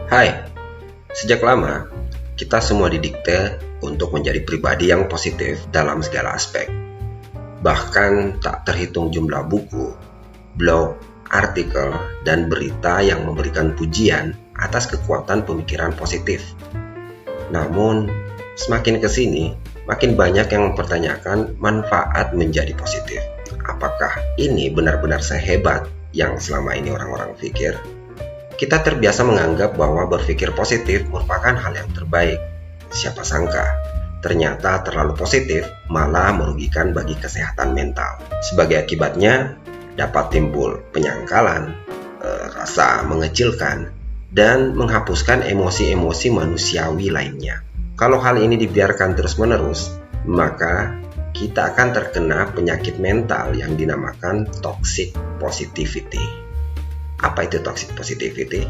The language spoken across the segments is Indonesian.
Hai, sejak lama kita semua didikte untuk menjadi pribadi yang positif dalam segala aspek. Bahkan tak terhitung jumlah buku, blog, artikel, dan berita yang memberikan pujian atas kekuatan pemikiran positif. Namun, semakin kesini, makin banyak yang mempertanyakan manfaat menjadi positif. Apakah ini benar-benar sehebat yang selama ini orang-orang pikir? Kita terbiasa menganggap bahwa berpikir positif merupakan hal yang terbaik. Siapa sangka, ternyata terlalu positif malah merugikan bagi kesehatan mental. Sebagai akibatnya, dapat timbul penyangkalan, rasa mengecilkan, dan menghapuskan emosi-emosi manusiawi lainnya. Kalau hal ini dibiarkan terus-menerus, maka kita akan terkena penyakit mental yang dinamakan toxic positivity. Apa itu toxic positivity?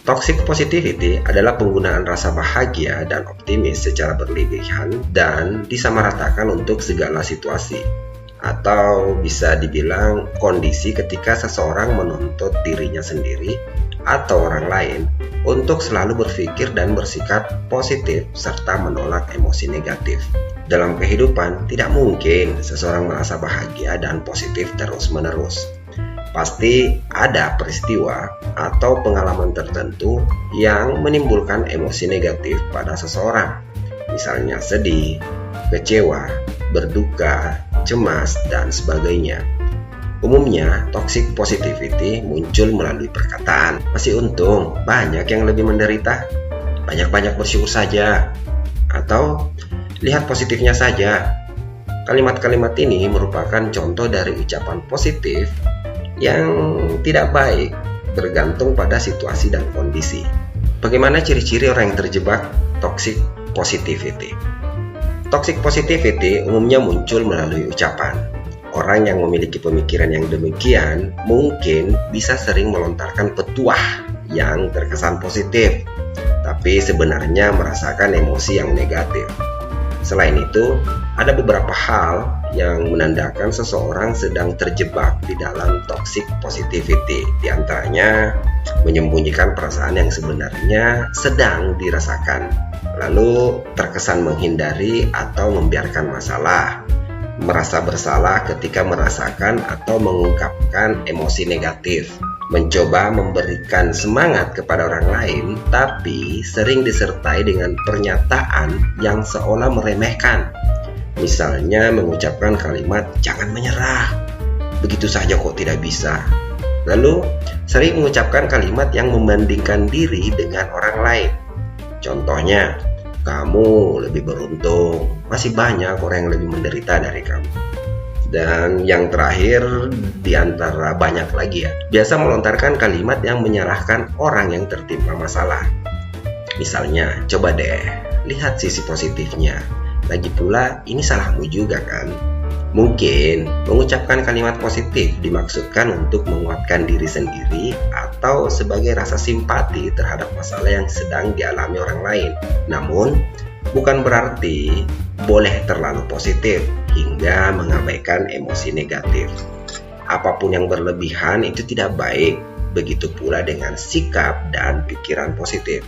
Toxic positivity adalah penggunaan rasa bahagia dan optimis secara berlebihan dan disamaratakan untuk segala situasi. Atau bisa dibilang kondisi ketika seseorang menuntut dirinya sendiri atau orang lain untuk selalu berpikir dan bersikap positif serta menolak emosi negatif. Dalam kehidupan, tidak mungkin seseorang merasa bahagia dan positif terus-menerus. Pasti ada peristiwa atau pengalaman tertentu yang menimbulkan emosi negatif pada seseorang. Misalnya sedih, kecewa, berduka, cemas, dan sebagainya. Umumnya, toxic positivity muncul melalui perkataan. Masih untung, banyak yang lebih menderita. Banyak-banyak bersyukur saja. Atau, lihat positifnya saja. Kalimat-kalimat ini merupakan contoh dari ucapan positif yang tidak baik, bergantung pada situasi dan kondisi. Bagaimana ciri-ciri orang yang terjebak toxic positivity? Toxic positivity umumnya muncul melalui ucapan. Orang yang memiliki pemikiran yang demikian mungkin bisa sering melontarkan petuah yang terkesan positif, tapi sebenarnya merasakan emosi yang negatif. Selain itu, ada beberapa hal yang menandakan seseorang sedang terjebak di dalam toxic positivity. Di antaranya, menyembunyikan perasaan yang sebenarnya sedang dirasakan, lalu terkesan menghindari atau membiarkan masalah, merasa bersalah ketika merasakan atau mengungkapkan emosi negatif, mencoba memberikan semangat kepada orang lain, tapi sering disertai dengan pernyataan yang seolah meremehkan. Misalnya mengucapkan kalimat "jangan menyerah, begitu saja kok tidak bisa". Lalu sering mengucapkan kalimat yang membandingkan diri dengan orang lain. Contohnya, "Kamu lebih beruntung, masih banyak orang yang lebih menderita dari kamu". Dan yang terakhir, di antara banyak lagi ya, biasa melontarkan kalimat yang menyalahkan orang yang tertimpa masalah. Misalnya, "Coba deh, lihat sisi positifnya. Lagi pula, ini salahmu juga kan?". Mungkin mengucapkan kalimat positif dimaksudkan untuk menguatkan diri sendiri atau sebagai rasa simpati terhadap masalah yang sedang dialami orang lain. Namun, bukan berarti boleh terlalu positif hingga mengabaikan emosi negatif. Apapun yang berlebihan itu tidak baik, begitu pula dengan sikap dan pikiran positif.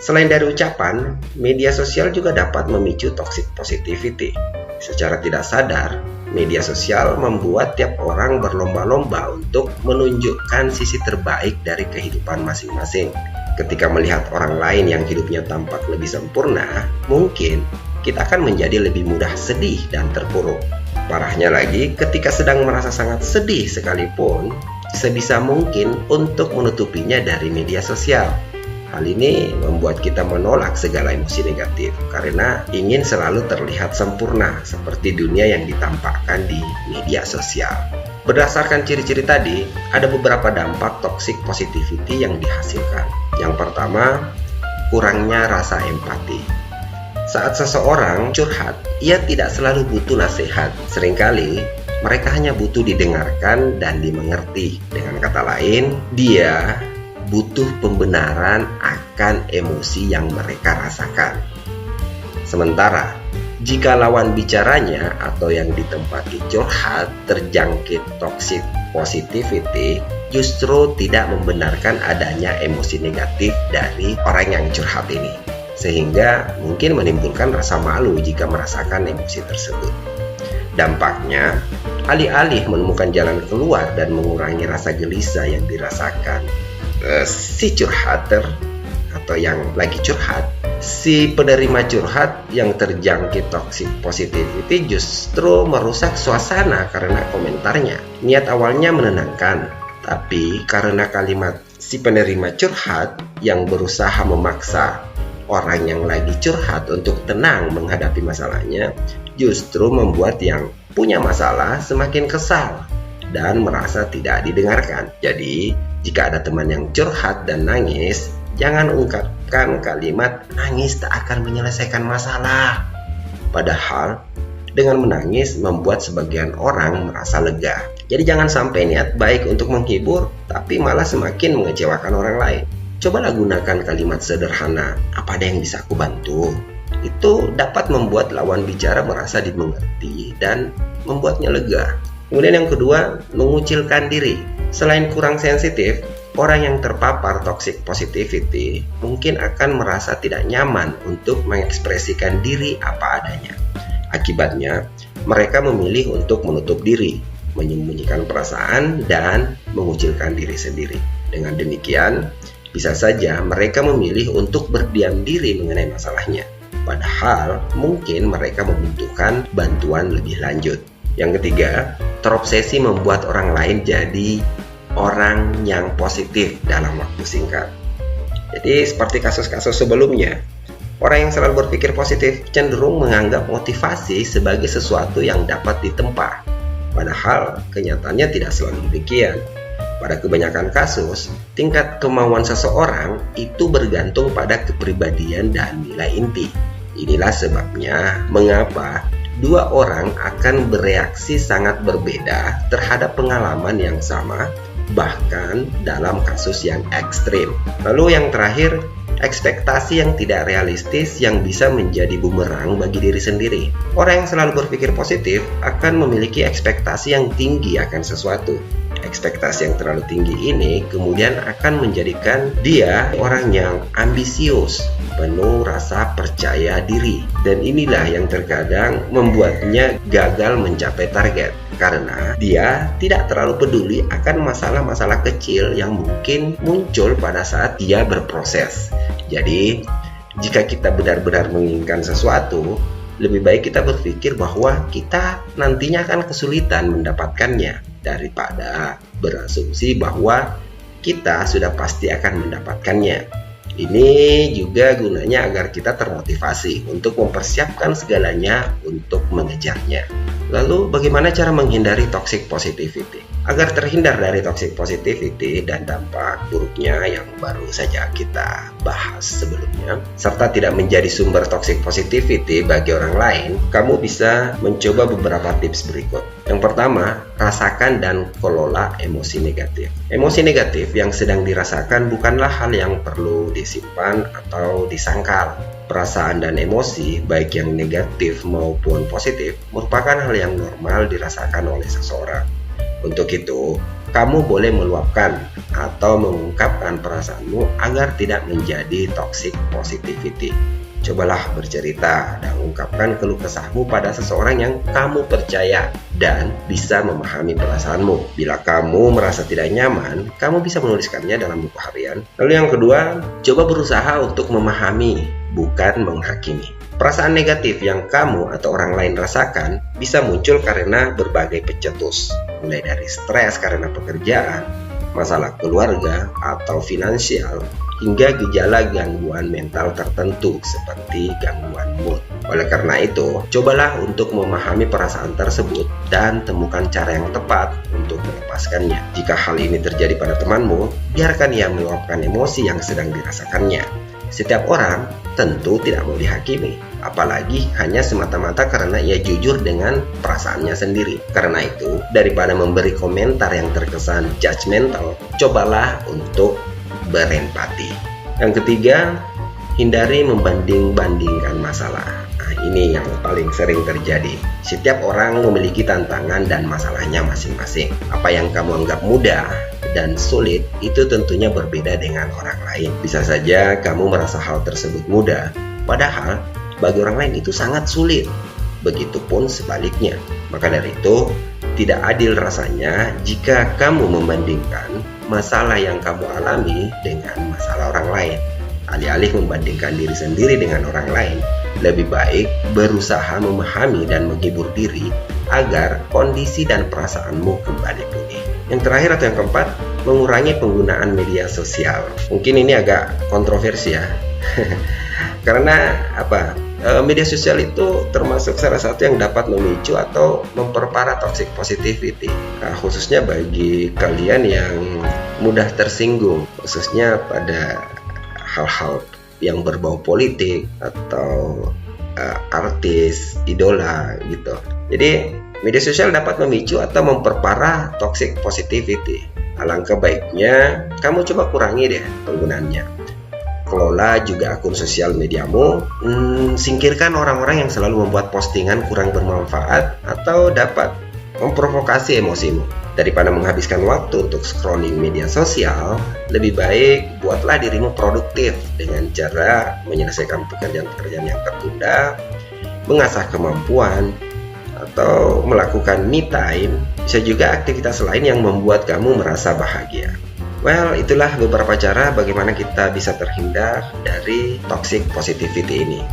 Selain dari ucapan, media sosial juga dapat memicu toxic positivity. Secara tidak sadar, media sosial membuat tiap orang berlomba-lomba untuk menunjukkan sisi terbaik dari kehidupan masing-masing. Ketika melihat orang lain yang hidupnya tampak lebih sempurna, mungkin kita akan menjadi lebih mudah sedih dan terpuruk. Parahnya lagi, ketika sedang merasa sangat sedih sekalipun, sebisa mungkin untuk menutupinya dari media sosial. Hal ini membuat kita menolak segala emosi negatif karena ingin selalu terlihat sempurna seperti dunia yang ditampakkan di media sosial. Berdasarkan ciri-ciri tadi, ada beberapa dampak toxic positivity yang dihasilkan. Yang pertama, kurangnya rasa empati. Saat seseorang curhat, ia tidak selalu butuh nasihat. Seringkali, mereka hanya butuh didengarkan dan dimengerti. Dengan kata lain, dia butuh pembenaran akan emosi yang mereka rasakan. Sementara, jika lawan bicaranya atau yang ditempati curhat terjangkit toxic positivity, justru tidak membenarkan adanya emosi negatif dari orang yang curhat ini, sehingga mungkin menimbulkan rasa malu jika merasakan emosi tersebut. Dampaknya, alih-alih menemukan jalan keluar dan mengurangi rasa gelisah yang dirasakan si curhater atau yang lagi curhat, si penerima curhat yang terjangkit toxic positivity justru merusak suasana karena komentarnya. Niat awalnya menenangkan, tapi karena kalimat si penerima curhat yang berusaha memaksa orang yang lagi curhat untuk tenang menghadapi masalahnya, justru membuat yang punya masalah semakin kesal dan merasa tidak didengarkan. Jadi, jika ada teman yang curhat dan nangis, jangan ungkapkan kalimat "nangis tak akan menyelesaikan masalah". Padahal, dengan menangis membuat sebagian orang merasa lega. Jadi jangan sampai niat baik untuk menghibur, tapi malah semakin mengecewakan orang lain. Cobalah gunakan kalimat sederhana, "Apa ada yang bisa aku bantu?" Itu dapat membuat lawan bicara merasa dimengerti dan membuatnya lega. Kemudian yang kedua, mengucilkan diri. Selain kurang sensitif, orang yang terpapar toxic positivity mungkin akan merasa tidak nyaman untuk mengekspresikan diri apa adanya. Akibatnya, mereka memilih untuk menutup diri, menyembunyikan perasaan, dan mengucilkan diri sendiri. Dengan demikian, bisa saja mereka memilih untuk berdiam diri mengenai masalahnya. Padahal mungkin mereka membutuhkan bantuan lebih lanjut. Yang ketiga, terobsesi membuat orang lain jadi orang yang positif dalam waktu singkat. Jadi seperti kasus-kasus sebelumnya, orang yang selalu berpikir positif cenderung menganggap motivasi sebagai sesuatu yang dapat ditempa. Padahal kenyataannya tidak selalu demikian. Pada kebanyakan kasus, tingkat kemauan seseorang itu bergantung pada kepribadian dan nilai inti. Inilah sebabnya mengapa dua orang akan bereaksi sangat berbeda terhadap pengalaman yang sama, bahkan dalam kasus yang ekstrim. Lalu yang terakhir, ekspektasi yang tidak realistis yang bisa menjadi bumerang bagi diri sendiri. Orang yang selalu berpikir positif akan memiliki ekspektasi yang tinggi akan sesuatu. Ekspektasi yang terlalu tinggi ini kemudian akan menjadikan dia orang yang ambisius, penuh rasa percaya diri. Dan inilah yang terkadang membuatnya gagal mencapai target, karena dia tidak terlalu peduli akan masalah-masalah kecil yang mungkin muncul pada saat dia berproses. Jadi, jika kita benar-benar menginginkan sesuatu, lebih baik kita berpikir bahwa kita nantinya akan kesulitan mendapatkannya daripada berasumsi bahwa kita sudah pasti akan mendapatkannya. Ini juga gunanya agar kita termotivasi untuk mempersiapkan segalanya untuk mengejarnya. Lalu bagaimana cara menghindari toxic positivity? Agar terhindar dari toxic positivity dan dampak buruknya yang baru saja kita bahas sebelumnya, serta tidak menjadi sumber toxic positivity bagi orang lain, kamu bisa mencoba beberapa tips berikut. Yang pertama, rasakan dan kelola emosi negatif. Emosi negatif yang sedang dirasakan bukanlah hal yang perlu disimpan atau disangkal. Perasaan dan emosi, baik yang negatif maupun positif, merupakan hal yang normal dirasakan oleh seseorang. Untuk itu, kamu boleh meluapkan atau mengungkapkan perasaanmu agar tidak menjadi toxic positivity. Cobalah bercerita dan ungkapkan keluh kesahmu pada seseorang yang kamu percaya dan bisa memahami perasaanmu. Bila kamu merasa tidak nyaman, kamu bisa menuliskannya dalam buku harian. Lalu yang kedua, coba berusaha untuk memahami, bukan menghakimi. Perasaan negatif yang kamu atau orang lain rasakan bisa muncul karena berbagai pencetus, mulai dari stres karena pekerjaan, masalah keluarga atau finansial, hingga gejala gangguan mental tertentu seperti gangguan mood. Oleh karena itu, cobalah untuk memahami perasaan tersebut dan temukan cara yang tepat untuk melepaskannya. Jika hal ini terjadi pada temanmu, biarkan ia meluapkan emosi yang sedang dirasakannya. Setiap orang tentu tidak mau dihakimi, apalagi hanya semata-mata karena ia jujur dengan perasaannya sendiri. Karena itu, daripada memberi komentar yang terkesan judgmental, cobalah untuk berempati. Yang ketiga, hindari membanding-bandingkan masalah. ini yang paling sering terjadi. Setiap orang memiliki tantangan dan masalahnya masing-masing. Apa yang kamu anggap mudah dan sulit itu tentunya berbeda dengan orang lain. Bisa saja kamu merasa hal tersebut mudah, padahal bagi orang lain itu sangat sulit. Begitupun sebaliknya. Maka dari itu, tidak adil rasanya jika kamu membandingkan masalah yang kamu alami dengan masalah orang lain. Alih-alih membandingkan diri sendiri dengan orang lain, lebih baik berusaha memahami dan menghibur diri agar kondisi dan perasaanmu kembali pulih. Yang terakhir atau yang keempat, mengurangi penggunaan media sosial. Mungkin ini agak kontroversi ya. Karena media sosial itu termasuk salah satu yang dapat memicu atau memperparah toxic positivity, khususnya bagi kalian yang mudah tersinggung, khususnya pada hal-hal yang berbau politik atau artis, idola gitu. Jadi media sosial dapat memicu atau memperparah toxic positivity. Alangkah baiknya kamu coba kurangi deh penggunaannya. Kelola juga akun sosial mediamu, singkirkan orang-orang yang selalu membuat postingan kurang bermanfaat atau dapat memprovokasi emosimu. Daripada menghabiskan waktu untuk scrolling media sosial, lebih baik buatlah dirimu produktif dengan cara menyelesaikan pekerjaan-pekerjaan yang tertunda, mengasah kemampuan, atau melakukan me time. Bisa juga aktivitas lain yang membuat kamu merasa bahagia. Well, itulah beberapa cara bagaimana kita bisa terhindar dari toxic positivity ini.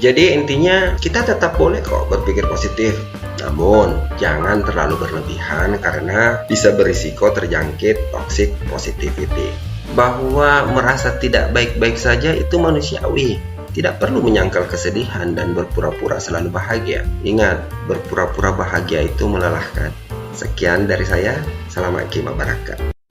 Jadi intinya kita tetap boleh kok berpikir positif, namun jangan terlalu berlebihan karena bisa berisiko terjangkit toxic positivity. Bahwa merasa tidak baik-baik saja itu manusiawi. Tidak perlu menyangkal kesedihan dan berpura-pura selalu bahagia. Ingat, berpura-pura bahagia itu melelahkan. Sekian dari saya. Assalamualaikum warahmatullahi wabarakatuh.